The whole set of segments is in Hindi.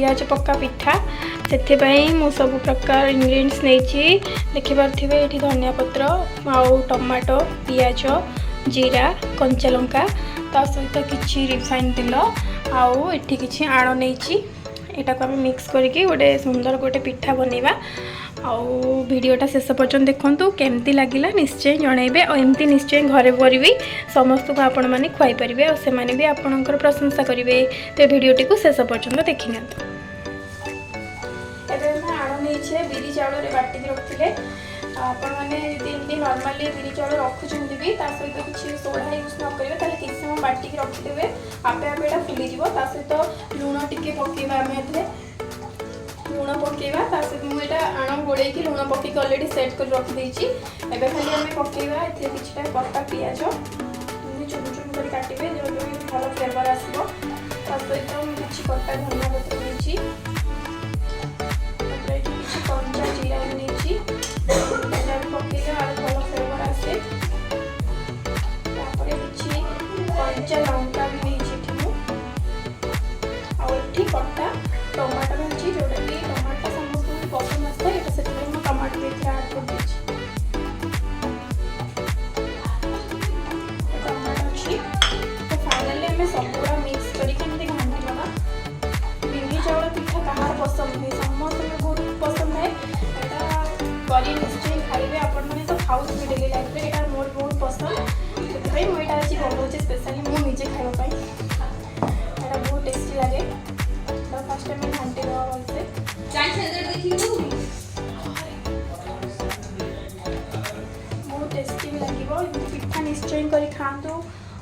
पियाज पक्का पिठा से मु सब प्रकार इंग्रेडिएंट्स नहीं देखिपे ये धनिया पत्र आउ टमाटो पियाज जीरा कंचा लंका ता सहित किसी रिफाइन तेल आउ एठी किसी आड़ नहीं यहाँ को आम मिक्स करके गोटे सुंदर गोटे पिठा बनवा आउ वीडियोटा शेष पर्यंत देखूँ केमती लगिला निश्चय जनइबे और एमती निश्चय घरे करी समस्त को आपण मैंने खुआई पारे और से भी आपणकर प्रशंसा करेंगे तो वीडियोटी को शेष पर्यंत देखी ना आड़ नहीं बिरी चाउल बाटिक रखते आपने नॉर्मली बिरी चाउल रखुंट भी सहित किसी सोडा यूज न करेंगे किसी समय बाटिक रखिदे आपे आपे यहाँ फुलीज सहित लुण टी पकेबा आम लुण पकेबा सहित मुझे आण गोड़े लुण पकईक अलरेडी सेट कर रखिदे खाली आम पकेबा किसी कटा पियाज चुन चुन कर काटे जो भल फ्लेवर आसो सहित किसी कटा धनिया पत्र नहीं कंचा जीरा नहीं पकईले आर भल फ्लेवर आसे कंचा लंका भी नहीं आठी कटा टमाटो रही जोटा कि टमाटो समस्त पसंद आसता है से टमाटो भी आड कर टमाटो अच्छी तो फाइनाली आम सबुरा मिक्स करके घाटी बिरी चाउल पिठा कहार पसंद हुए समस्त बहुत पसंद है यहाँ कर निश्चय खाइबे आपण मैंने तो खाऊ डेली लाइफ में यहाँ मोर बहुत पसंद से मुझे आज बनाऊँ स्पेशली मुझे खावाई यहाँ बहुत टेस्टी लगे तो फास्ट टाइम घाटी दवा भलसे बहुत टेस्टी भी लगे पिठा निश्चय कर खातु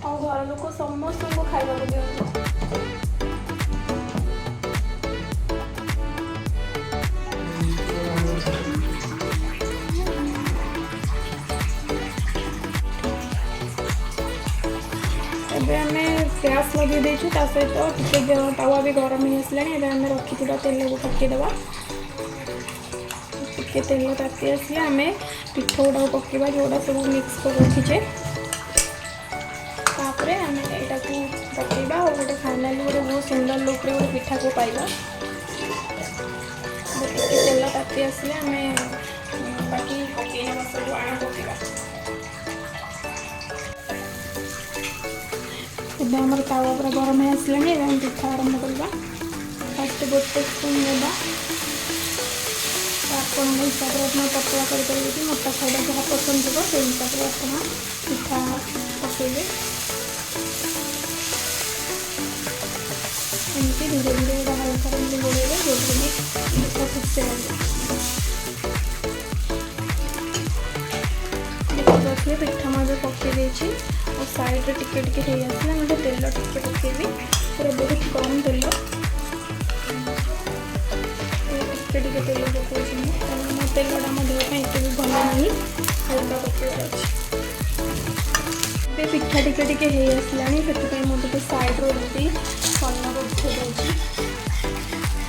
और घर लोक समस्त को खावा दिखाँ आम गैस लगे देचु सहित टे तावा भी गरम हो आसला आम रखी तेल को पकईदे टे तेल ताती आसला आम पिठ गुड़ा पकेबा जोड़ा सब मिक्स कर रखीचे तापर आम यहाँ को पकेबा और गोटे फाइनाली गोटे बहुत सुंदर लुक रे गोटे पिठा को पाइबा तेल ताती आसले आम बाकी पकईना सब आण पकेबा ଏବେ ଆମର ତାୱା ପୁରା ଗରମ ହେଇ ଆସିଲାଣି ଏବେ ଆମେ ପିଠା ଆରମ୍ଭ କରିବା ଫାଷ୍ଟ ଗୋଟେ ସ୍ପୁନ୍ ନେବା ଆପଣଙ୍କ ହିସାବରେ ଆପଣ ପତଳା କରିପାରିବେ କି ମୋଟା ଖାଇବା ଯାହା ପସନ୍ଦ ଥିବ ସେଇ ହିସାବରେ ଆପଣ ପିଠା ପକାଇବେ ଏମିତି ଧୀରେ ଧୀରେ ଏଇଟା ହାଲକା ଏମିତି ଗୋଳେଇବେ ଯେଉଁଥିରେ ପିଠା ଠିକ୍ସେ ରହିବ ଦେଖିବେ ପିଠା ମୁଁ ଏବେ ପକାଇ ଦେଇଛି और साइड रे टिके टिके हो आसला मुझे तेल टिके पकेबी पूरा बहुत कम तेल टिके टिके तेल पकाउछि मो तेलटा मो देह एते भी भल नहीं हल्का पकेबार अच्छे पिठा टिके टिके हो आसलानी से मुझे साइड रो एमती कलर उठे देछि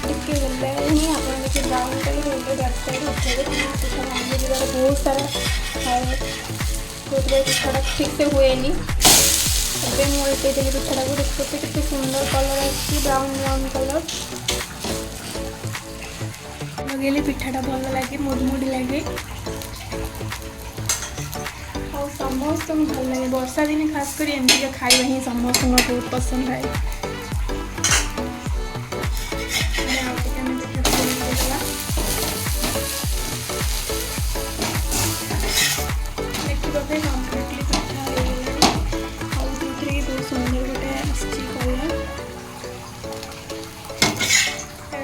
टिके गले ही आप देखिए ब्राउन कलर हो बैक साइड उठे पिठा भांगी जीवार बहुत सारा जो पिठाटा ठीक से हुए मुझे मुझे पिठाटा को देखते कितने सुंदर कलर आसी ब्राउन ब्राउन कलर लगे पिठाटा भल लगे मुड़मुड़ी लगे और समस्त भल लगे वर्षा दिन खास कर एमती खाଇବା ही समस्त बहुत पसंद है कम्प्लीटली पिठा हो बहुत सुंदर गोटे आसी कलर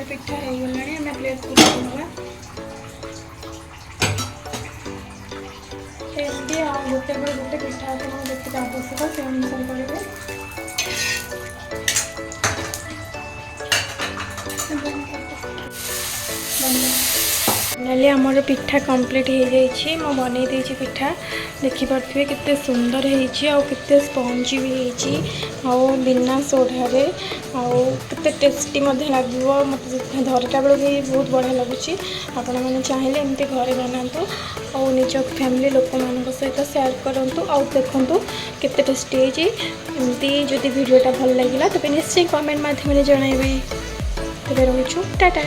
पिठा हो गलानी आम प्लेट को एमती गोटे पर गोटे पिठा देखते आवश्यक से अनुसार करेंगे फाइनाली आमर पिठा कंप्लीट हो जाइए मो बनई देछि पिठा देखिपे केते सुंदर होते स्पंजी भी होती बिना सोढ़े आते टेस्टी लगे मतलब धरला बेलू भी बहुत बढ़िया लगुच आपण मैंने चाहिए एमती घरे बनातु और निज फैमिली लोक मान सहित सेयार करूँ आउ देखूँ केते टेस्टी होती जदि वीडियोटा भल लगे तेज निश्चय कमेंट माध्यम जनइबे। ତେବେ ରହୁଛୁ, ଟାଟା।